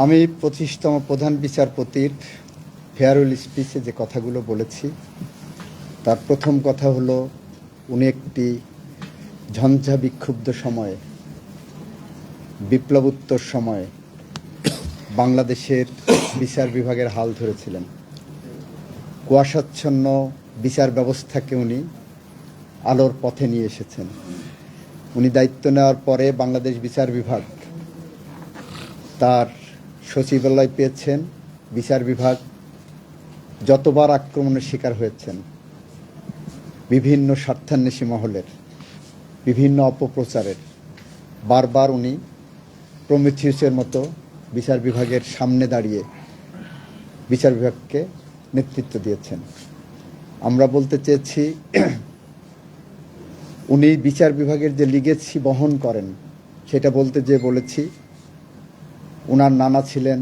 আমি 25তম প্রধান বিচারপতির ফেয়ারওয়েল স্পিচে যে কথাগুলো বলেছি তার প্রথম কথা হলো, উনি একটি ঝঞ্ঝা বিক্ষুব্ধ সময়ে, বিপ্লবোত্তর সময়ে বাংলাদেশের বিচার বিভাগের হাল ধরেছিলেন। কুয়াশাচ্ছন্ন বিচার ব্যবস্থাকে উনি আলোর পথে নিয়ে এসেছেন। উনি দায়িত্ব নেওয়ার পরে বাংলাদেশ বিচার বিভাগ তার সচিবালয় পেয়েছেন। বিচার বিভাগ যতবার আক্রমণের শিকার হয়েছেন, বিভিন্ন স্বার্থান্বেষী মহলের বিভিন্ন অপপ্রচারের, বারবার উনি প্রমিথিউসের মতো বিচার বিভাগের সামনে দাঁড়িয়ে বিচার বিভাগকে নেতৃত্ব দিয়েছেন। আমরা বলতে চেয়েছি, উনি বিচার বিভাগের যে লিগেসি বহন করেন সেটা বলতে যে বলেছি, ওনার নানা ছিলেন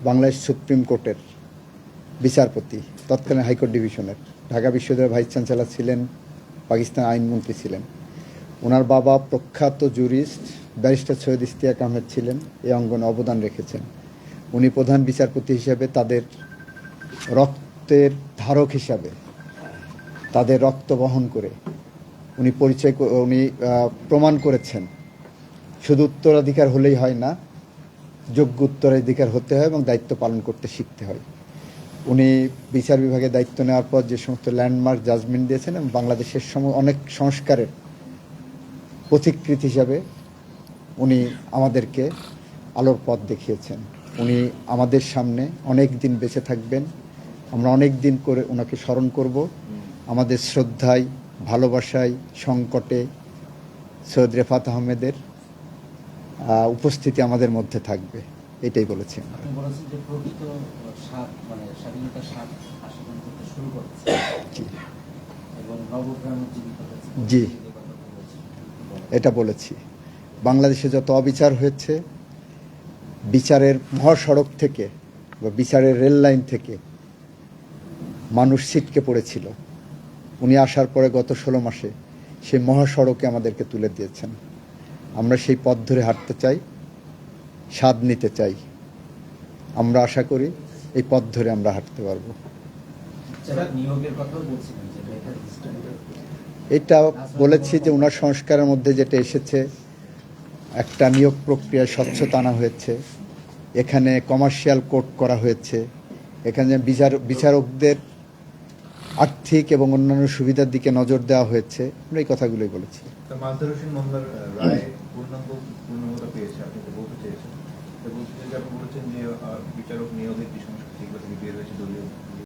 বাংলাদেশ সুপ্রিম কোর্টের বিচারপতি, তৎকালীন হাইকোর্ট ডিভিশনের। ঢাকা বিশ্ববিদ্যালয়ের ভাইস চ্যান্সেলর ছিলেন, পাকিস্তান আইনমন্ত্রী ছিলেন। ওনার বাবা প্রখ্যাত জুরিস্ট ব্যারিস্টার সৈয়দ ইশতিয়াক আহমেদ ছিলেন, এই অঙ্গনে অবদান রেখেছেন। উনি প্রধান বিচারপতি হিসেবে তাদের রক্তের ধারক হিসাবে, তাদের রক্ত বহন করে উনি প্রমাণ করেছেন শুধু উত্তরাধিকার হলেই হয় না, যোগ্য উত্তরাধিকার হতে হয় এবং দায়িত্ব পালন করতে শিখতে হয়। উনি বিচার বিভাগে দায়িত্ব নেওয়ার পর যে সমস্ত ল্যান্ডমার্ক জাজমেন্ট দিয়েছেন এবং বাংলাদেশের অনেক সংস্কারের পথিকৃৎ হিসাবে উনি আমাদেরকে আলোর পথ দেখিয়েছেন। উনি আমাদের সামনে অনেক দিন বেঁচে থাকবেন। আমরা অনেক দিন করে ওনাকে স্মরণ করব। আমাদের শ্রদ্ধায়, ভালোবাসায়, সংকটে সৈয়দ রেফাত আহমেদের উপস্থিতি আমাদের মধ্যে থাকবে, এটাই বলেছি। জি, এটা বলেছি। বাংলাদেশে যত অবিচার হয়েছে, বিচারের মহাসড়ক থেকে বা বিচারের রেল লাইন থেকে মানুষ ছিটকে পড়েছিল। উনি আসার পরে গত 16 মাসে সেই মহাসড়কে আমাদেরকে তুলে দিয়েছেন। আমরা সেই পথ ধরে হাঁটতে চাই, স্বাদ নিতে চাই। আমরা আশা করি এই পথ ধরে আমরা হাঁটতে পারবো। এটা বলেছি যে ওনার সংস্কারের মধ্যে যেটা এসেছে, একটা নিয়োগ প্রক্রিয়ায় স্বচ্ছতা আনা হয়েছে, এখানে কমার্শিয়াল কোর্ট করা হয়েছে, এখানে বিচারকদের আর্থিক এবং অন্যান্য সুবিধার দিকে নজর দেওয়া হয়েছে। আমরা এই কথাগুলোই বলেছি। বিচারক নিয়োগের যে সমস্যা সেগুলো থেকে বের হয়েছে দলীয়